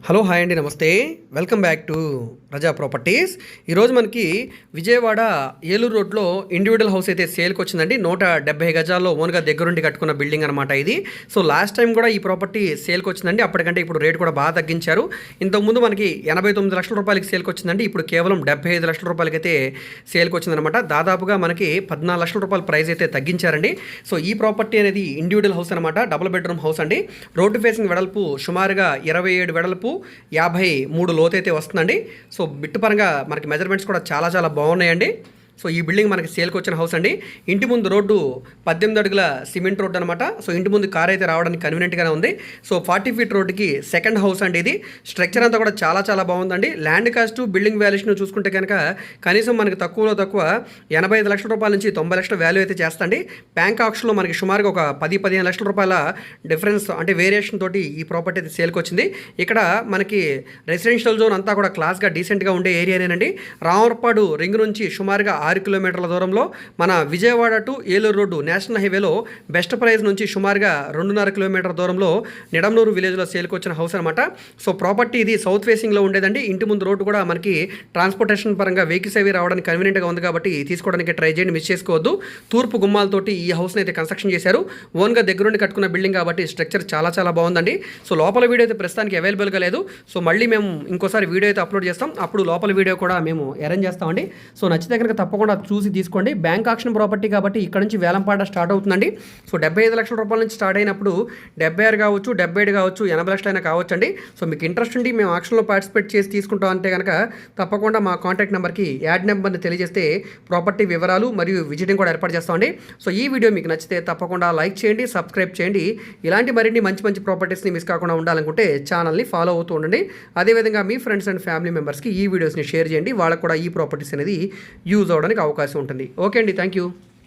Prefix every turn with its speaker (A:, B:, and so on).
A: Hello hi అండి, నమస్తే. Welcome back to ప్రజా ప్రాపర్టీస్. ఈరోజు మనకి విజయవాడ ఏలూరు రోడ్లో ఇండివిజువల్ హౌస్ అయితే సేల్కి వచ్చిందండి. 170 గజాల్లో ఓన్గా దగ్గరుండి కట్టుకున్న బిల్డింగ్ అనమాట ఇది. సో లాస్ట్ టైం కూడా ఈ ప్రాపర్టీ సేల్కి వచ్చిందండి. అప్పటికంటే ఇప్పుడు రేట్ కూడా బాగా తగ్గించారు. ఇంతకుముందు మనకి 89 లక్షల రూపాయలకి సేల్కి వచ్చిందండి. ఇప్పుడు కేవలం 75 లక్షల రూపాయలకి అయితే సేల్కి వచ్చిందనమాట. దాదాపుగా మనకి 14 లక్షల రూపాయల ప్రైస్ అయితే తగ్గించారండి. సో ఈ ప్రాపర్టీ అనేది ఇండివిజువల్ హౌస్ అనమాట. డబుల్ బెడ్రూమ్ హౌస్ అండి. రోడ్డు ఫేసింగ్ వెడల్పు సుమారుగా 27 వెడల్పు, 53 లోతు అయితే వస్తుందండి. సో బిట్టు పరంగా మనకి మెజర్మెంట్స్ కూడా చాలా చాలా బాగున్నాయండి. సో ఈ బిల్డింగ్ మనకి సేల్కి వచ్చిన హౌస్ అండి. ఇంటి ముందు రోడ్డు 18 అడుగుల సిమెంట్ రోడ్డు అనమాట. సో ఇంటి ముందు కార్ అయితే రావడానికి కన్వీనియంట్గానే ఉంది. సో 40 ఫీట్ రోడ్డుకి సెకండ్ హౌస్ అండి ఇది. స్ట్రక్చర్ అంతా కూడా చాలా చాలా బాగుందండి. ల్యాండ్ కాస్ట్, బిల్డింగ్ వాల్యుయేషన్ చూసుకుంటే కనుక కనీసం మనకి తక్కువలో తక్కువ 85 లక్షల రూపాయల నుంచి 90 లక్షల వాల్యూ అయితే చేస్తండి. బ్యాంక్ ఆక్షన్లో మనకి సుమారుగా ఒక 10-15 లక్షల రూపాయల డిఫరెన్స్ అంటే వేరియేషన్ తోటి ఈ ప్రాపర్టీ అయితే సేల్కి వచ్చింది. ఇక్కడ మనకి రెసిడెన్షియల్ జోన్ అంతా కూడా క్లాస్గా డీసెంట్గా ఉండే ఏరియానేనండి. రామర్పాడు రింగ్ నుంచి సుమారుగా 6 కిలోమీటర్ల దూరంలో మన Vijayawada to Eluru road national హైవేలో బెస్ట్ ప్రైస్ నుంచి సుమారుగా 2.5 కిలోమీటర్ల దూరంలో నిడమనూరు విలేజ్లో సేల్కి వచ్చిన హౌస్ అనమాట. సో ప్రాపర్టీ ఇది సౌత్ ఫేసింగ్లో ఉండేదండి. ఇంటి ముందు రోడ్డు కూడా మనకి ట్రాన్స్పోర్టేషన్ పరంగా వెహికల్స్ అవి రావడానికి కన్వీనియంట్గా ఉంది కాబట్టి తీసుకోవడానికి ట్రై చేయండి, మిస్ చేసుకోవద్దు. తూర్పు గుమ్మాలతోటి ఈ హౌస్ని అయితే కన్స్ట్రక్షన్ చేశారు. ఓన్గా దగ్గరుండి కట్టుకున్న బిల్డింగ్ కాబట్టి స్ట్రక్చర్ చాలా చాలా బాగుందండి. సో లోపల వీడియో అయితే ప్రస్తుతానికి అవైలబుల్గా లేదు. సో మళ్ళీ మేము ఇంకోసారి వీడియో అయితే అప్లోడ్ చేస్తాం. అప్పుడు లోపల వీడియో కూడా మేము అరేంజ్ చేస్తామండి. సో నచ్చితే కనుక తప్పకుండా చూసి తీసుకోండి. బ్యాంక్ ఆక్షన్ ప్రాపర్టీ కాబట్టి ఇక్కడ నుంచి వేలంపాట స్టార్ట్ అవుతుందండి. సో 75 లక్షల రూపాయల నుంచి స్టార్ట్ అయినప్పుడు 76 కావచ్చు, 77 కావచ్చు, 80 లక్షలు అయినా కావచ్చు అండి. సో మీకు ఇంట్రెస్ట్ ఉండి మేము ఆక్షన్లో పార్టిసిపేట్ చేసి తీసుకుంటాం అంటే కనుక తప్పకుండా మా కాంటాక్ట్ నెంబర్కి యాడ్ నెంబర్ని తెలియజేస్తే ప్రాపర్టీ వివరాలు మరియు విజిటింగ్ కూడా ఏర్పాటు చేస్తామండి. సో ఈ వీడియో మీకు నచ్చితే తప్పకుండా లైక్ చేయండి, సబ్స్క్రైబ్ చేయండి. ఇలాంటి మరిన్ని మంచి మంచి ప్రాపర్టీస్ని మిస్ కాకుండా ఉండాలనుకుంటే ఛానల్ని ఫాలో అవుతూ ఉండండి. అదేవిధంగా మీ ఫ్రెండ్స్ అండ్ ఫ్యామిలీ మెంబర్స్కి ఈ వీడియోస్ని షేర్ చేయండి. వాళ్ళకు కూడా ఈ ప్రాపర్టీస్ అనేది యూజ్ అవ్వడానికి అవకాశం ఉంటుంది. ఓకే అండి, థ్యాంక్ యూ.